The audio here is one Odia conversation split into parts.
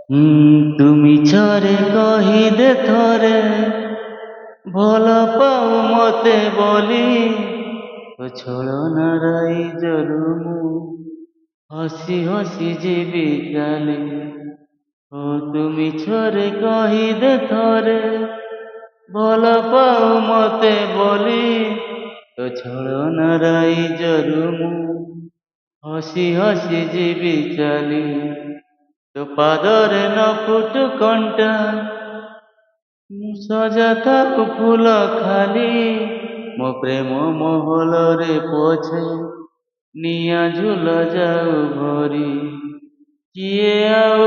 তুমি ଛରେ କହିଦେ ଥରେ ଭଲ ପାଉ ମତେ ବୋଲି, ତୋ ଛଳନାର ଇଜରୁ ମୁଁ ହସି ହସି ଯିବି ଚାଲି। ଓ তুমি ଛରେ କହିଦେ ଥରେ ଭଲ ପାଉ ମତେ ବୋଲି, ତୋ ଛଳନାର ଇଜରୁ ମୁଁ ହସି ହସି ଯିବି ଚାଲି। ତୋ ପାଦରେ ନ ଫୁଟୁ କଣ୍ଟା, ସଜା ଥାଉ ଫୁଲ ଖାଲି, ମୋ ପ୍ରେମ ମହଲରେ ପଛେ ନିଆଁ ଝୁଲ ଯାଉ ଭରି। କିଏ ଆଉ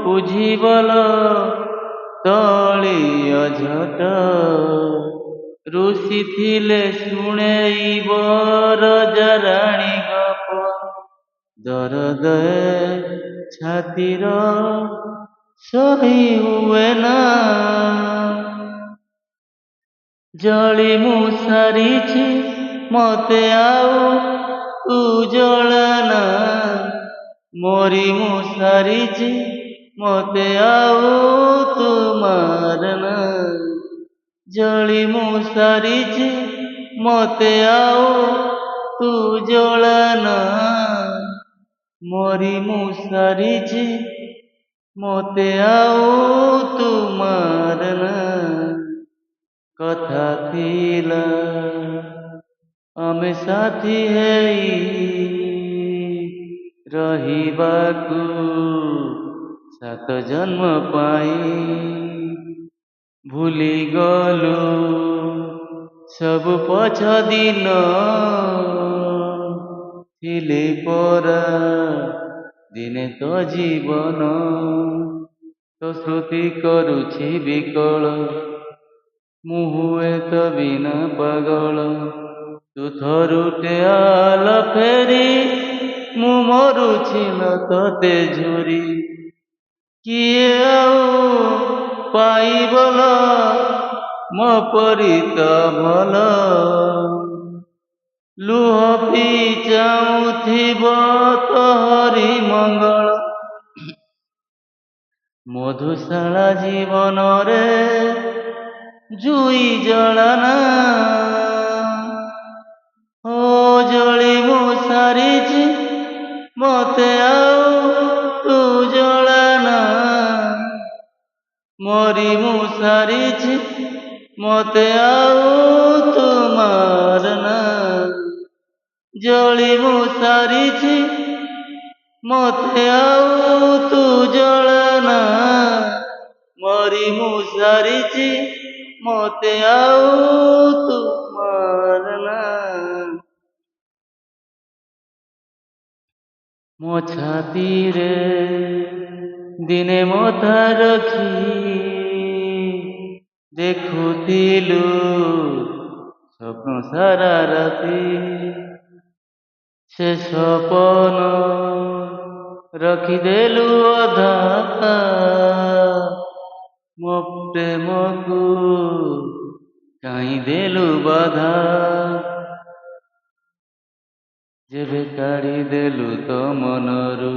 ବୁଝିବଲ ତଳି ଅଝଟ, ରୁଷିଥିଲେ ଶୁଣେଇବ ରଜାରାଣୀ ଗପ। ଦରଦ ଏ ଛାତିର ସହି ହୁଏ ନା, ଜଳି ମୁଁ ସାରିଛି ମତେ ଆଉ ତୁ ଜଳନା। ମରି ମୁଁ ସାରିଛି ମତେ ଆଉ ତୁ ମାରନା। ଜଳି ମୁଁ ସାରିଛି ମତେ ଆଉ ତୁ ଜଳନା। ମରି ମୁଁ ସାରିଛି ମତେ ଆଉ ତୁ ମାରନା। କଥା ଥିଲା ଆମେ ସାଥୀ ହେଇ ରହିବାକୁ 7 ଜନ୍ମ ପାଇଁ। ଭୁଲିଗଲୁ ସବୁ ପଛ ଦିନ, ଥିଲେ ପରା ଦିନେ ତୋ ଜୀବନ। ତୋ ସ୍ମୃତି କରୁଛି ବିକଳ, ମୁଁ ହୁଏତ ବିନା ପାଗଳ। ତୁ ଥରୁଟେ ଆଲ ଫେରି, ମୁଁ ମରୁଛି ନ ତତେ ଝୁରି। କିଏ ଆଉ ପାଇବଲ ମୋ ପରି ତ ଭଲ, ଲୁହ ପିଇ ଚାହୁଁଥିବ ତୋହରି ମଙ୍ଗଳ। ମଧୁଶାଳା ଜୀବନରେ ଜୁଇ ଜଳନା। ଓ ଜଳି ମୁଁ ସାରିଛି ମତେ ଆଉ ତୁ ଜଳନା। ମରି ମୁଁ ସାରିଛି ମତେ ଆଉ ତୁ ମାରନା। ଜଳି ମୁଁ ସାରିଛି ମତେ ଆଉ ତୁ ଜଳନା। ମରି ମୁଁ ସାରିଛି ମତେ ଆଉ ତୁ ମାରନା। ମୋ ଛାତିରେ ଦିନେ ମଥା ରଖି ଦେଖୁଥିଲୁ ସ୍ୱପ୍ନ ସାରା ରାତି। ସେ ସପନ ରଖିଦେଲୁ ଅଧା, ମୋ ପ୍ରେମକୁ କାହିଁ ଦେଲୁ ବାଧା। ଯେବେ କାଢ଼ିଦେଲୁ ତୋ ମନରୁ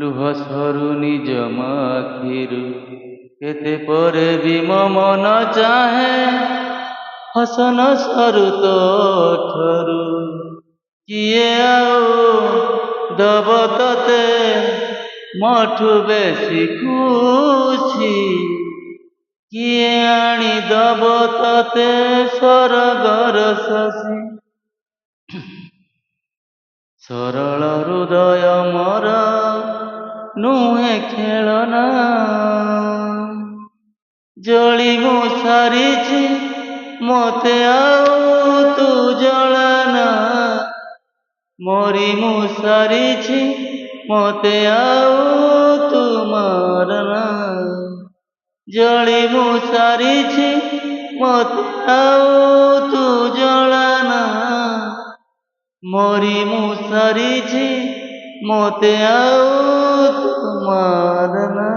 ଲୁହ ସରୁ ନିଜ ଆଖିରୁ, କେତେ ପରେ ବି ମୋ ମନ ଚାହେଁ ହସ ନ ସରୁ ତୋ ଠରୁ। କିଏ ଆଉ ଦବ ତତେ ମୋଠୁ ବେଶୀ ଖୁସି, କିଏ ଆଣିଦବ ତତେ ସରଗର ଶଶୀ। ସରଳ ହୃଦୟ ମୋର ନୁହେଁ ଖେଳନା, ଜଳି ମୁଁ ସାରିଛି ମତେ ଆଉ ତୁ ଜଳନା। ମରି ମୁଁ ସାରିଛି ମତେ ଆଉ ତୁ ମାରନା। ଜଳି ମୁଁ ସାରିଛି ମତେ ଆଉ ତୁ ଜଳନା। ମରି ମୁଁ ସାରିଛି ମତେ ଆଉ ତୁ ମାରନା।